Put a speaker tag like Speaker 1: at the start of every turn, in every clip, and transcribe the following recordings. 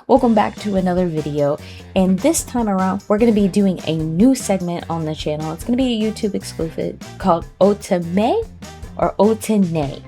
Speaker 1: Welcome back to another video, and this time around we're going to be doing a new segment on the channel. It's going to be a YouTube exclusive called Otome or Otone.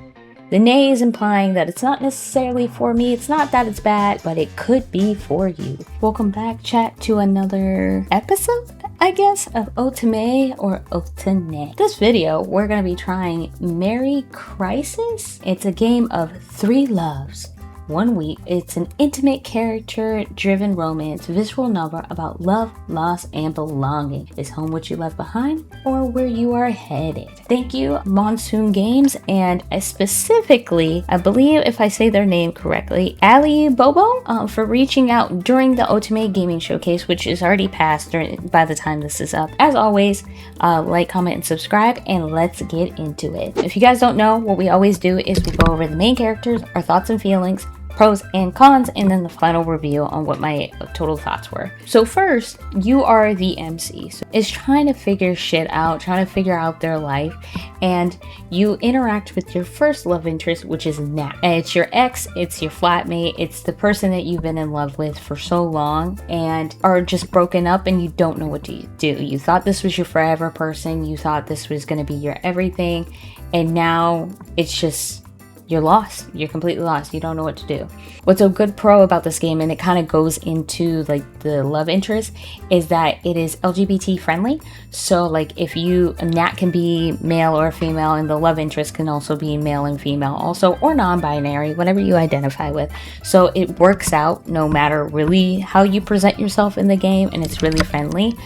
Speaker 1: The nay is implying that it's not necessarily for me. It's not that it's bad, but it could be for you. Welcome back, chat, to another episode, I guess, of Otome or Otone. This video, we're going to be trying Merry Crisis. It's a game of 3 loves. 1 week. It's an intimate character-driven romance visual novel about love, loss, and belonging. Is home what you left behind or where you are headed? Thank you, Monsoon Games, and specifically, I believe if I say their name correctly, Ali Bobo, for reaching out during the Otome Gaming Showcase, which is already passed by the time this is up. As always, like, comment, and subscribe, and let's get into it. If you guys don't know, what we always do is we go over the main characters, our thoughts and feelings, pros and cons, and then the final review on what my total thoughts were. So first, you are the MC. So it's trying to figure shit out, trying to figure out their life, and you interact with your first love interest, which is Nat. It's your ex, it's your flatmate, it's the person that you've been in love with for so long and are just broken up and you don't know what to do. You thought this was your forever person, you thought this was going to be your everything, and now it's just you're lost. You're completely lost. You don't know what to do. What's a good pro about this game, and it kind of goes into like the love interest, is that it is LGBT friendly. So like if Nat can be male or female, and the love interest can also be male and female also, or non-binary, whatever you identify with. So it works out no matter really how you present yourself in the game, and it's really friendly.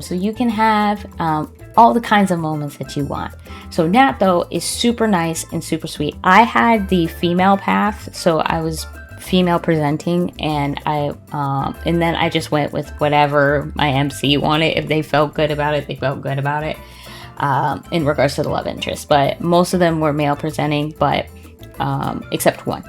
Speaker 1: So you can have all the kinds of moments that you want. So Nat, though, is super nice and super sweet. I had the female path, so I was female presenting, and then I just went with whatever my MC wanted. If they felt good about it, they felt good about it, in regards to the love interest. But most of them were male presenting, but except one.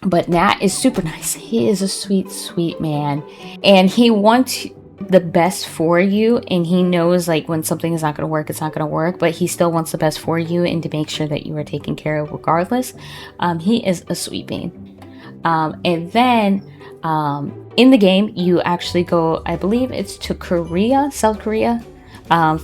Speaker 1: But Nat is super nice. He is a sweet, sweet man, and he wants the best for you, and he knows like when something is not going to work, it's not going to work, but he still wants the best for you and to make sure that you are taken care of regardless. He is a sweet bean. And then in the game you actually go, I believe it's to South Korea,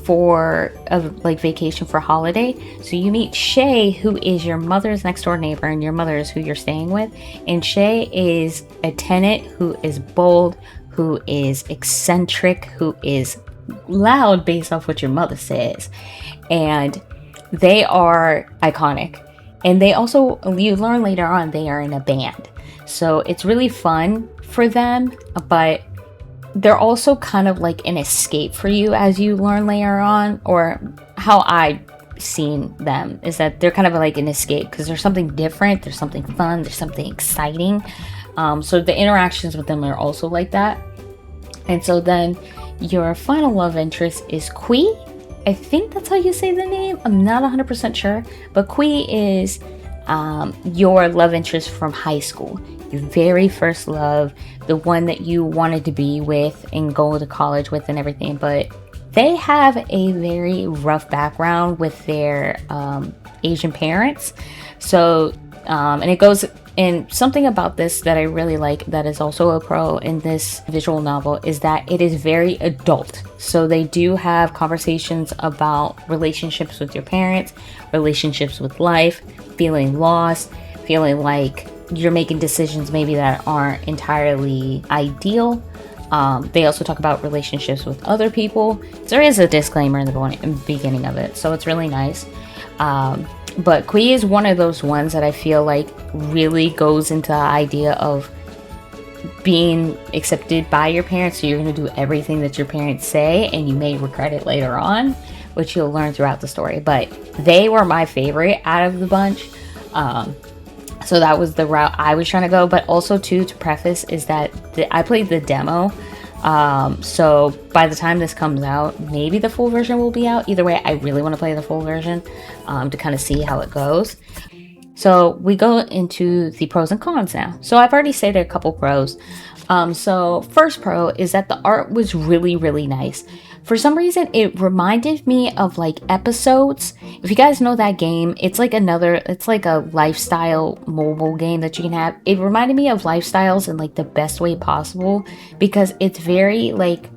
Speaker 1: for a vacation for holiday. So you meet Shay, who is your mother's next door neighbor, and your mother is who you're staying with. And Shay is a tenant who is bold, who is eccentric, who is loud based off what your mother says. And they are iconic. And they also, you learn later on, they are in a band. So it's really fun for them, but they're also kind of like an escape for you as you learn later on, or how I seen them is that they're kind of like an escape because there's something different, there's something fun, there's something exciting. So the interactions with them are also like that. And so then your final love interest is Kui. I think that's how you say the name. I'm not 100% sure, but Kui is your love interest from high school. Your very first love, the one that you wanted to be with and go to college with and everything. But they have a very rough background with their Asian parents. So, and it goes, and something about this that I really like that is also a pro in this visual novel is that it is very adult. So they do have conversations about relationships with your parents, relationships with life, feeling lost, feeling like you're making decisions maybe that aren't entirely ideal. They also talk about relationships with other people. There is a disclaimer in the beginning of it, so it's really nice. But Kui is one of those ones that I feel like really goes into the idea of being accepted by your parents. So you're going to do everything that your parents say, and you may regret it later on, which you'll learn throughout the story. But they were my favorite out of the bunch. So that was the route I was trying to go. But also, too, to preface, is that I played the demo. So by the time this comes out, maybe the full version will be out. Either way, I really want to play the full version to kind of see how it goes. So we go into the pros and cons now. So I've already stated a couple pros. So first pro is that the art was really, really nice. For some reason, it reminded me of like Episodes. If you guys know that game, it's like a lifestyle mobile game that you can have. It reminded me of Lifestyles in like the best way possible, because it's very like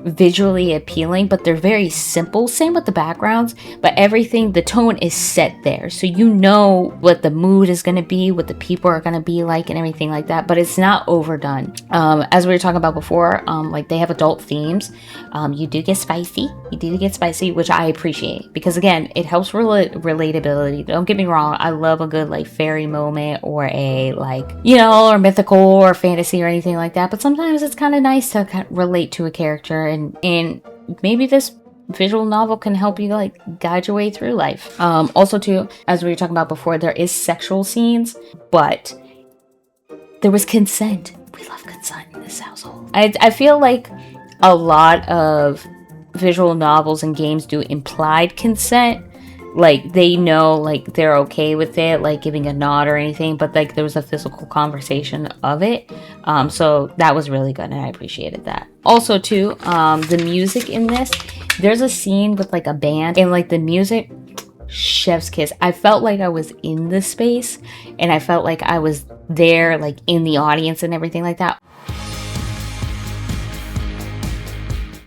Speaker 1: visually appealing, but they're very simple. Same with the backgrounds, but everything, the tone is set there, so you know what the mood is going to be, what the people are going to be like, and everything like that, but it's not overdone. As we were talking about before, like they have adult themes. You do get spicy, which I appreciate, because again, it helps relatability. Don't get me wrong, I love a good like fairy moment, or a like, you know, or mythical or fantasy or anything like that, but sometimes it's kind of nice to relate to a character, and maybe this visual novel can help you like guide your way through life. Also too, as we were talking about before, there is sexual scenes, but there was consent. We love consent in this household. I feel like a lot of visual novels and games do implied consent. Like they know, like they're okay with it, like giving a nod or anything, but like there was a physical conversation of it. So that was really good, and I appreciated that. Also too, the music in this, there's a scene with like a band, and like the music, chef's kiss. I felt like I was in the space, and I felt like I was there, like in the audience and everything like that.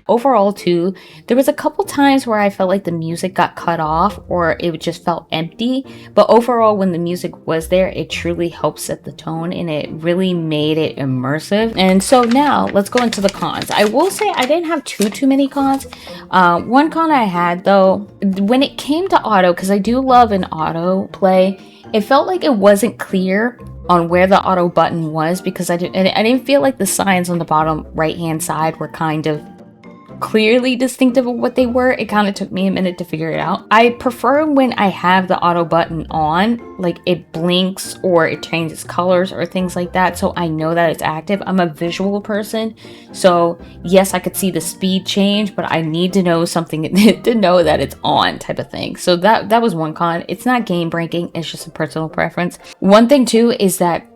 Speaker 1: Overall too, there was a couple times where I felt like the music got cut off, or it just felt empty, but overall when the music was there, it truly helped set the tone, and it really made it immersive. And so now let's go into the cons. I will say I didn't have too many cons. One con I had though, when it came to auto, because I do love an auto play, it felt like it wasn't clear on where the auto button was, because I didn't feel like the signs on the bottom right hand side were kind of clearly distinctive of what they were. It kind of took me a minute to figure it out. I prefer when I have the auto button on, like it blinks or it changes colors or things like that, so I know that it's active. I'm a visual person, so yes, I could see the speed change, but I need to know something to know that it's on, type of thing. So that was one con. It's not game breaking, it's just a personal preference. One thing too is that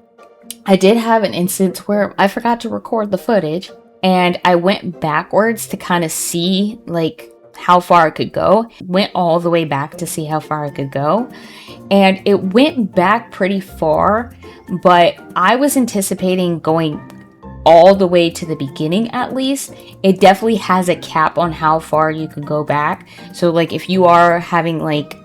Speaker 1: I did have an instance where I forgot to record the footage, and I went backwards to kind of see like how far I could go. Went all the way back to see how far I could go, and it went back pretty far, but I was anticipating going all the way to the beginning at least. It definitely has a cap on how far you can go back, so like if you are having like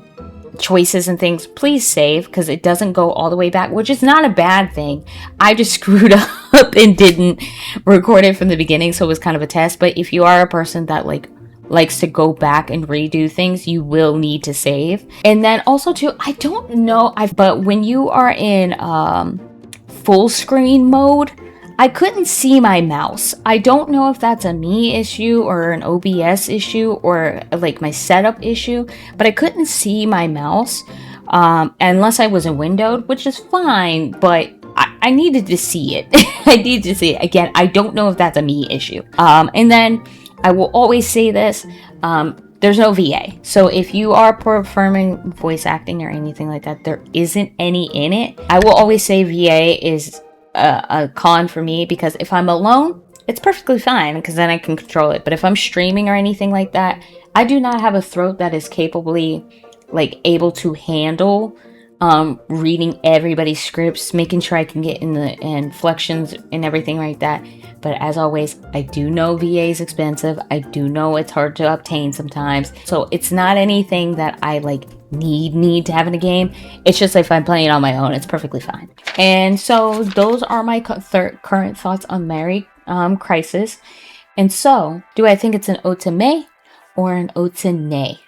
Speaker 1: choices and things, please save, because it doesn't go all the way back, which is not a bad thing. I just screwed up and didn't record it from the beginning, so it was kind of a test. But if you are a person that like likes to go back and redo things, you will need to save. And then also too, I don't know, but when you are in full screen mode, I couldn't see my mouse. I don't know if that's a me issue or an OBS issue or like my setup issue, but I couldn't see my mouse unless I was in windowed, which is fine, but I needed to see it. I needed to see it. Again, I don't know if that's a me issue. And then I will always say this, there's no VA. So if you are preferring voice acting or anything like that, there isn't any in it. I will always say VA is a con for me, because if I'm alone, it's perfectly fine, because then I can control it. But if I'm streaming or anything like that, I do not have a throat that is capably like able to handle reading everybody's scripts, making sure I can get in the inflections and everything like that. But as always, I do know VA is expensive. I do know it's hard to obtain sometimes. So it's not anything that I like need to have in a game. It's just if I'm playing on my own, it's perfectly fine. And so those are my current thoughts on Merry Crisis. And so, do I think it's an Otome or an Otome?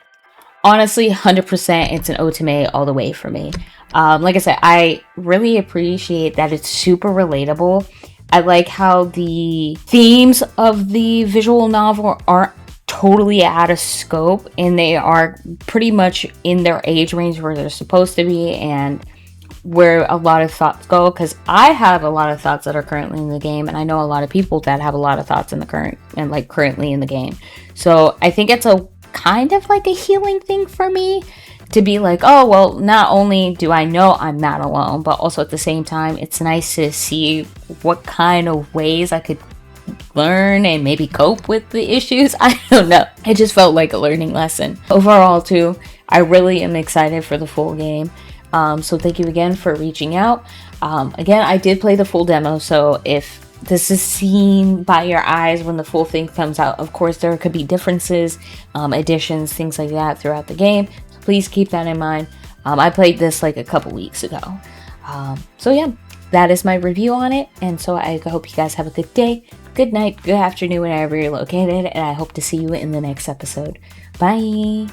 Speaker 1: Honestly, 100% it's an Otome all the way for me. Like I said, I really appreciate that it's super relatable. I like how the themes of the visual novel aren't totally out of scope, and they are pretty much in their age range where they're supposed to be and where a lot of thoughts go, because I have a lot of thoughts that are currently in the game, and I know a lot of people that have a lot of thoughts in the currently in the game. So I think it's a kind of like a healing thing for me to be like, oh well, not only do I know I'm not alone, but also at the same time it's nice to see what kind of ways I could learn and maybe cope with the issues. I don't know. It just felt like a learning lesson. Overall, too, I really am excited for the full game. So thank you again for reaching out. Again, I did play the full demo, so if this is seen by your eyes when the full thing comes out, of course there could be differences, additions, things like that throughout the game. So please keep that in mind. I played this like a couple weeks ago. So yeah, that is my review on it. And so I hope you guys have a good day, good night, good afternoon, wherever you're located. And I hope to see you in the next episode. Bye.